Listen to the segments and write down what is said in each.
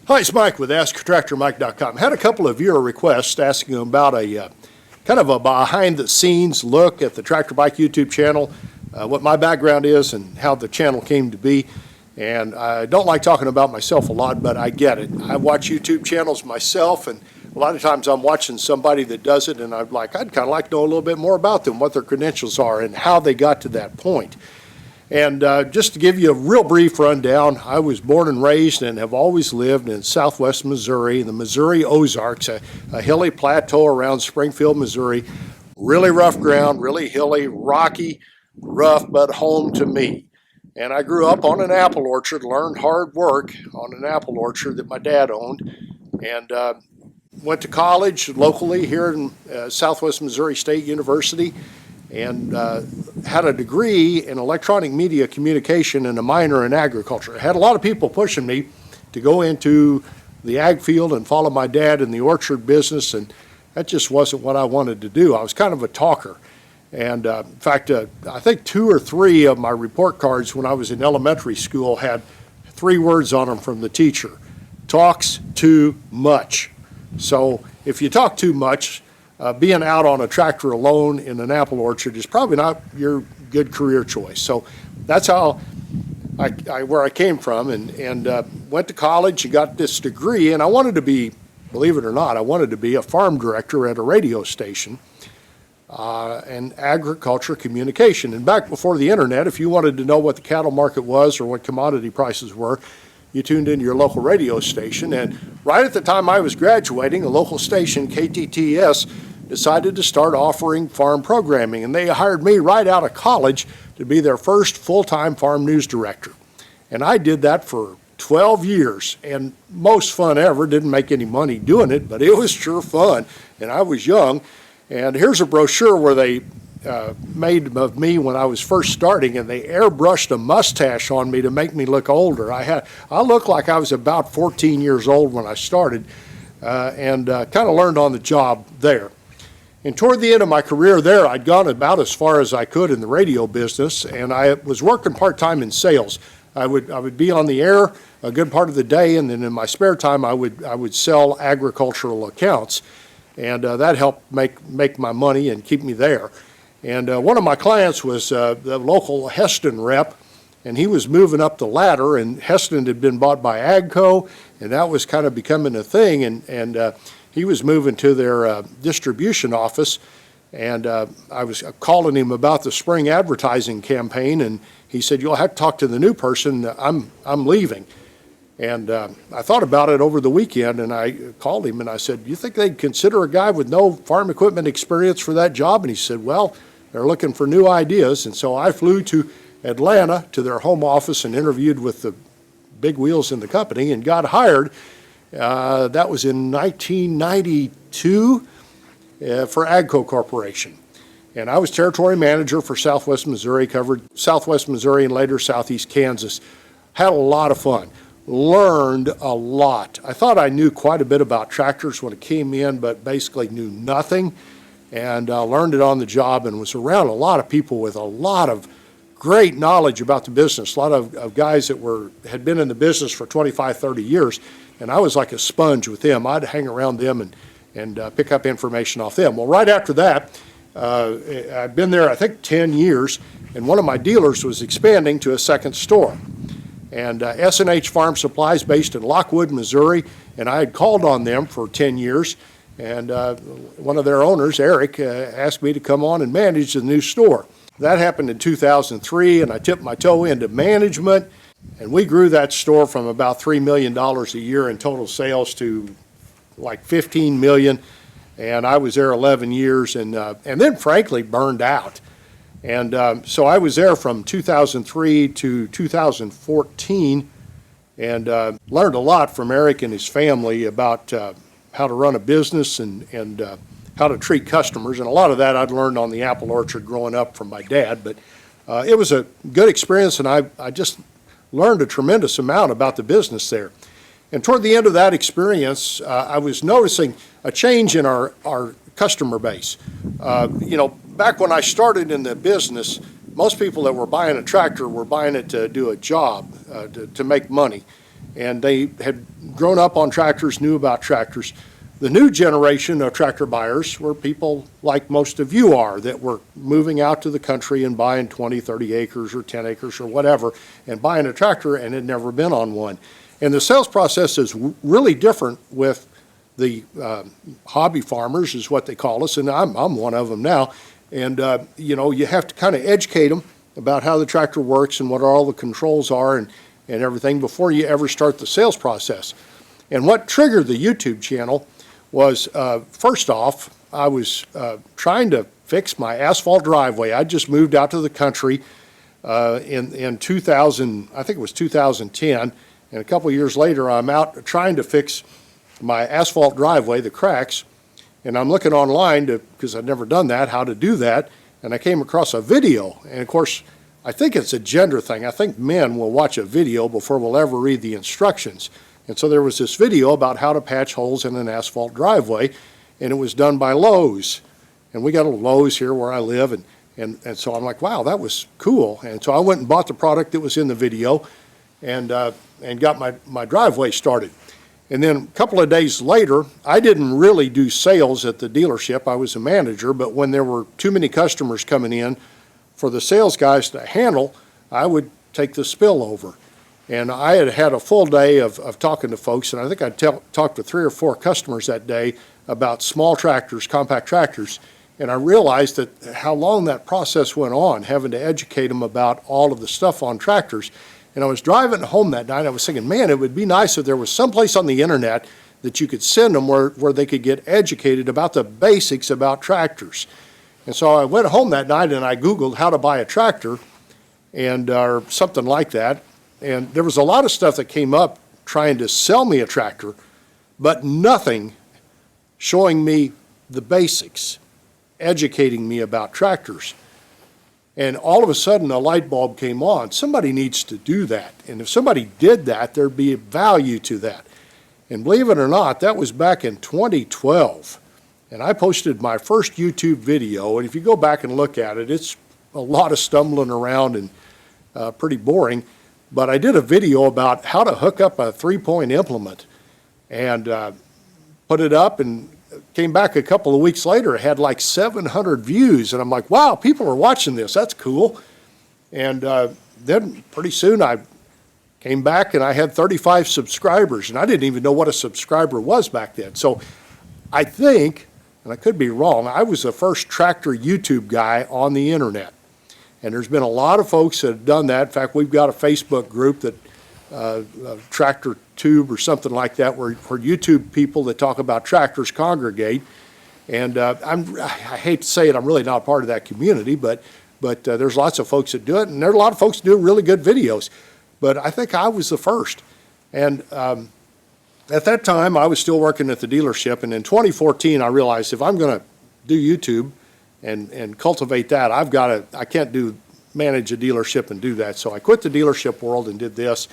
Hi, it's Mike with AskTractorMike.com. Had a couple of viewer requests asking about a kind of a behind-the-scenes look at the Tractor Bike YouTube channel, what my background is and how the channel came to be. And I don't like talking about myself a lot, but I get it. I watch YouTube channels myself, and a lot of times I'm watching somebody that does it, and I'd kind of like to know a little bit more about them, what their credentials are, and how they got to that point. And just to give you a real brief rundown, I was born and raised and have always lived in southwest Missouri, the Missouri Ozarks, a hilly plateau around Springfield, Missouri. Really rough ground, really hilly, rocky, rough, but home to me. And I grew up on an apple orchard, learned hard work on an apple orchard that my dad owned, and went to college locally here in Southwest Missouri State University, and had a degree in electronic media communication and a minor in agriculture. I had a lot of people pushing me to go into the ag field and follow my dad in the orchard business, and that just wasn't what I wanted to do. I was kind of a talker. And in fact, I think 2 or 3 of my report cards when I was in elementary school had 3 words on them from the teacher: talks too much. So if you talk too much, being out on a tractor alone in an apple orchard is probably not your good career choice. So that's how where I came from, and went to college and got this degree. And I wanted to be, believe it or not, I wanted to be a farm director at a radio station and agriculture communication. And back before the internet, if you wanted to know what the cattle market was or what commodity prices were, you tuned into your local radio station. And right at the time I was graduating, a local station, KTTS, decided to start offering farm programming, and they hired me right out of college to be their first full-time farm news director. And I did that for 12 years, and most fun ever. Didn't make any money doing it, but it was sure fun, and I was young. And here's a brochure where they made of me when I was first starting, and they airbrushed a mustache on me to make me look older. I looked like I was about 14 years old when I started, and kind of learned on the job there. And toward the end of my career there, I'd gone about as far as I could in the radio business, and I was working part-time in sales. I would be on the air a good part of the day, and then in my spare time I would sell agricultural accounts, and that helped make my money and keep me there. And one of my clients was the local Hesston rep, and he was moving up the ladder, and Hesston had been bought by AGCO, and that was kind of becoming a thing, and he was moving to their distribution office, and I was calling him about the spring advertising campaign, and he said, "You'll have to talk to the new person. I'm leaving." And I thought about it over the weekend, and I called him and I said, "You think they'd consider a guy with no farm equipment experience for that job?" And he said, "Well, they're looking for new ideas." And so I flew to Atlanta to their home office and interviewed with the big wheels in the company and got hired. That was in 1992 for AGCO Corporation. And I was territory manager for Southwest Missouri, covered Southwest Missouri and later Southeast Kansas. Had a lot of fun. Learned a lot. I thought I knew quite a bit about tractors when it came in, but basically knew nothing, and learned it on the job, and was around a lot of people with a lot of great knowledge about the business, a lot of guys that had been in the business for 25, 30 years, and I was like a sponge with them. I'd hang around them and pick up information off them. Well, right after that, I'd been there, I think, 10 years, and one of my dealers was expanding to a second store. And SNH Farm Supplies, based in Lockwood, Missouri, and I had called on them for 10 years, and one of their owners, Eric, asked me to come on and manage the new store. That happened in 2003, and I tipped my toe into management, and we grew that store from about $3 million a year in total sales to like $15 million, and I was there 11 years, and then frankly burned out. And so I was there from 2003 to 2014, and learned a lot from Eric and his family about how to run a business and how to treat customers. And a lot of that I'd learned on the apple orchard growing up from my dad. But it was a good experience, and I just learned a tremendous amount about the business there. And toward the end of that experience, I was noticing a change in our customer base. Back when I started in the business, most people that were buying a tractor were buying it to do a job, to make money. and they had grown up on tractors, knew about tractors. The new generation of tractor buyers were people like most of you are, that were moving out to the country and buying 20, 30 acres or 10 acres or whatever, and buying a tractor and had never been on one. And the sales process is really different with the hobby farmers, is what they call us, and I'm one of them now. And you know, you have to kind of educate them about how the tractor works and what all the controls are and everything before you ever start the sales process. And what triggered the YouTube channel was, first off, I was trying to fix my asphalt driveway. I just moved out to the country in 2000, I think it was 2010, and a couple of years later I'm out trying to fix my asphalt driveway, the cracks, and I'm looking online because I'd never done that, how to do that, and I came across a video. And of course, I think it's a gender thing. I think men will watch a video before we'll ever read the instructions. And so there was this video about how to patch holes in an asphalt driveway, and it was done by Lowe's. And we got a Lowe's here where I live, and so I'm like, wow, that was cool. And so I went and bought the product that was in the video and got my driveway started. And then a couple of days later, I didn't really do sales at the dealership. I was a manager, but when there were too many customers coming in for the sales guys to handle, I would take the spill over. And I had had a full day of talking to folks, and I think I talked to 3 or 4 customers that day about small tractors, compact tractors, and I realized that how long that process went on, having to educate them about all of the stuff on tractors. And I was driving home that night, I was thinking, man, it would be nice if there was someplace on the internet that you could send them where they could get educated about the basics about tractors. And so I went home that night and I Googled how to buy a tractor and or something like that. And there was a lot of stuff that came up trying to sell me a tractor, but nothing showing me the basics, educating me about tractors. And all of a sudden, a light bulb came on. Somebody needs to do that. And if somebody did that, there'd be value to that. And believe it or not, that was back in 2012. And I posted my first YouTube video. And if you go back and look at it, it's a lot of stumbling around and pretty boring. But I did a video about how to hook up a 3-point implement and put it up, and came back a couple of weeks later. It had like 700 views. And I'm like, wow, people are watching this. That's cool. And then pretty soon I came back and I had 35 subscribers. And I didn't even know what a subscriber was back then. So I think, and I could be wrong, I was the first tractor YouTube guy on the internet. And there's been a lot of folks that have done that. In fact, we've got a Facebook group that, Tractor Tube or something like that, where YouTube people that talk about tractors congregate. And I hate to say it, I'm really not part of that community, but there's lots of folks that do it, and there are a lot of folks that do really good videos. But I think I was the first. And at that time, I was still working at the dealership, and in 2014, I realized if I'm going to do YouTube and cultivate that, I can't manage a dealership and do that. So I quit the dealership world and did this,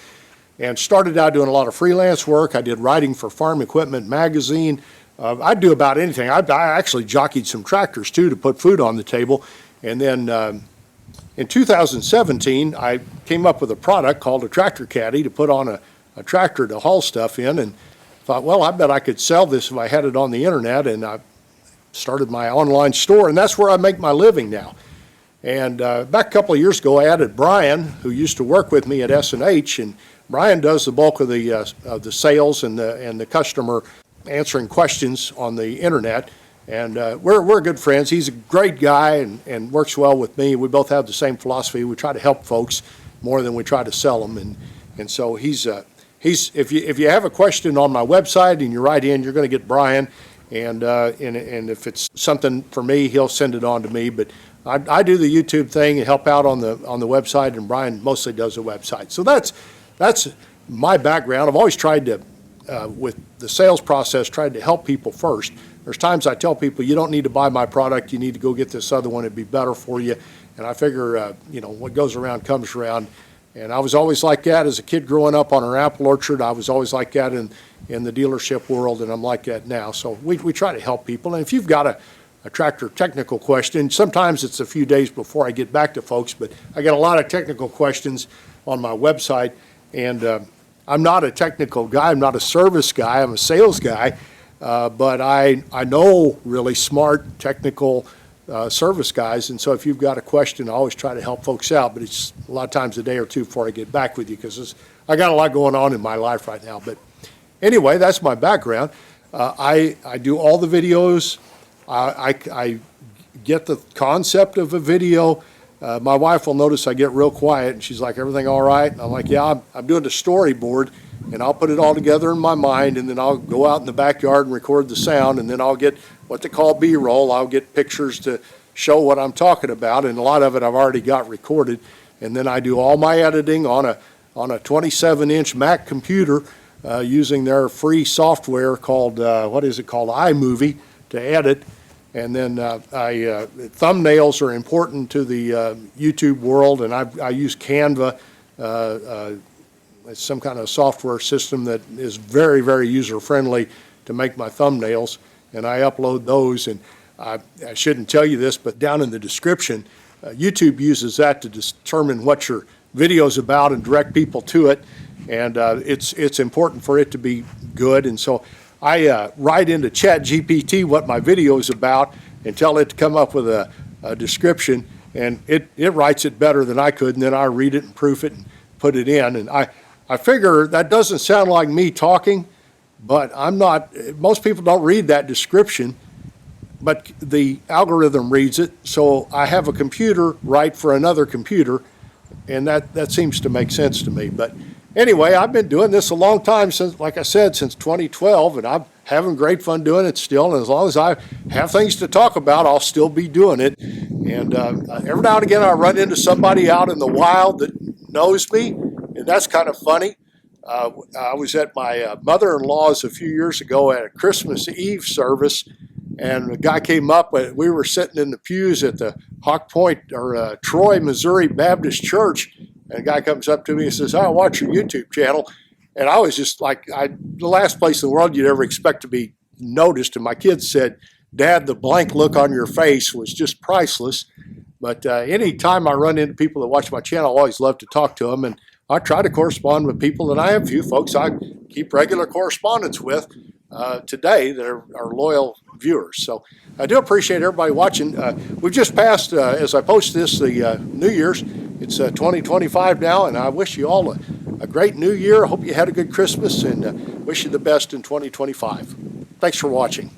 and started out doing a lot of freelance work. I did writing for Farm Equipment Magazine. I'd do about anything. I actually jockeyed some tractors too to put food on the table. And then in 2017, I came up with a product called a tractor caddy to put on a tractor to haul stuff in, and thought, well, I bet I could sell this if I had it on the internet. And I started my online store, and that's where I make my living now. And back a couple of years ago, I added Brian, who used to work with me at SNH, and Brian does the bulk of the sales and the customer answering questions on the internet. And we're good friends. He's a great guy and works well with me. We both have the same philosophy. We try to help folks more than we try to sell them. And so he's if you have a question on my website and you write in, you're going to get Brian. And if it's something for me, he'll send it on to me. But I do the YouTube thing and help out on the website, and Brian mostly does the website. So that's my background. I've always tried to, with the sales process, tried to help people first. There's times I tell people, you don't need to buy my product, you need to go get this other one, it'd be better for you. And I figure, what goes around comes around. And I was always like that as a kid growing up on an apple orchard. I was always like that in the dealership world, and I'm like that now. So we try to help people. And if you've got a tractor technical question, sometimes it's a few days before I get back to folks, but I get a lot of technical questions on my website. And I'm not a technical guy. I'm not a service guy. I'm a sales guy. But I know really smart technical service guys, and so if you've got a question, I always try to help folks out, but it's a lot of times a day or two before I get back with you because I got a lot going on in my life right now. But anyway, that's my background. I do all the videos. I get the concept of a video. My wife will notice I get real quiet, and she's like, "Everything all right?" And I'm like, "Yeah, I'm doing the storyboard, and I'll put it all together in my mind, and then I'll go out in the backyard and record the sound, and then I'll get what they call B-roll. I'll get pictures to show what I'm talking about, and a lot of it I've already got recorded, and then I do all my editing on a 27-inch Mac computer using their free software called iMovie to edit." And then thumbnails are important to the YouTube world, and I use Canva. It's some kind of software system that is very, very user-friendly to make my thumbnails, and I upload those. And I shouldn't tell you this, but down in the description, YouTube uses that to determine what your video is about and direct people to it, and it's important for it to be good. And so I write into ChatGPT what my video is about and tell it to come up with a description, and it writes it better than I could, and then I read it and proof it and put it in. And I figure that doesn't sound like me talking, but I'm not, most people don't read that description, but the algorithm reads it, so I have a computer write for another computer, and that seems to make sense to me. But anyway, I've been doing this a long time, since, like I said, since 2012, and I'm having great fun doing it still. And as long as I have things to talk about, I'll still be doing it. And every now and again, I run into somebody out in the wild that knows me, and that's kind of funny. I was at my mother-in-law's a few years ago at a Christmas Eve service, and a guy came up. We were sitting in the pews at the Hawk Point or Troy, Missouri Baptist Church. And a guy comes up to me and says, "I watch your YouTube channel." And I was just like, the last place in the world you'd ever expect to be noticed. And my kids said, "Dad, the blank look on your face was just priceless." But any time I run into people that watch my channel, I always love to talk to them. And I try to correspond with people, and I have a few folks I keep regular correspondence with today that are loyal viewers. So I do appreciate everybody watching. We've just passed, as I post this, the New Year's. It's 2025 now, and I wish you all a great New Year. I hope you had a good Christmas, and wish you the best in 2025. Thanks for watching.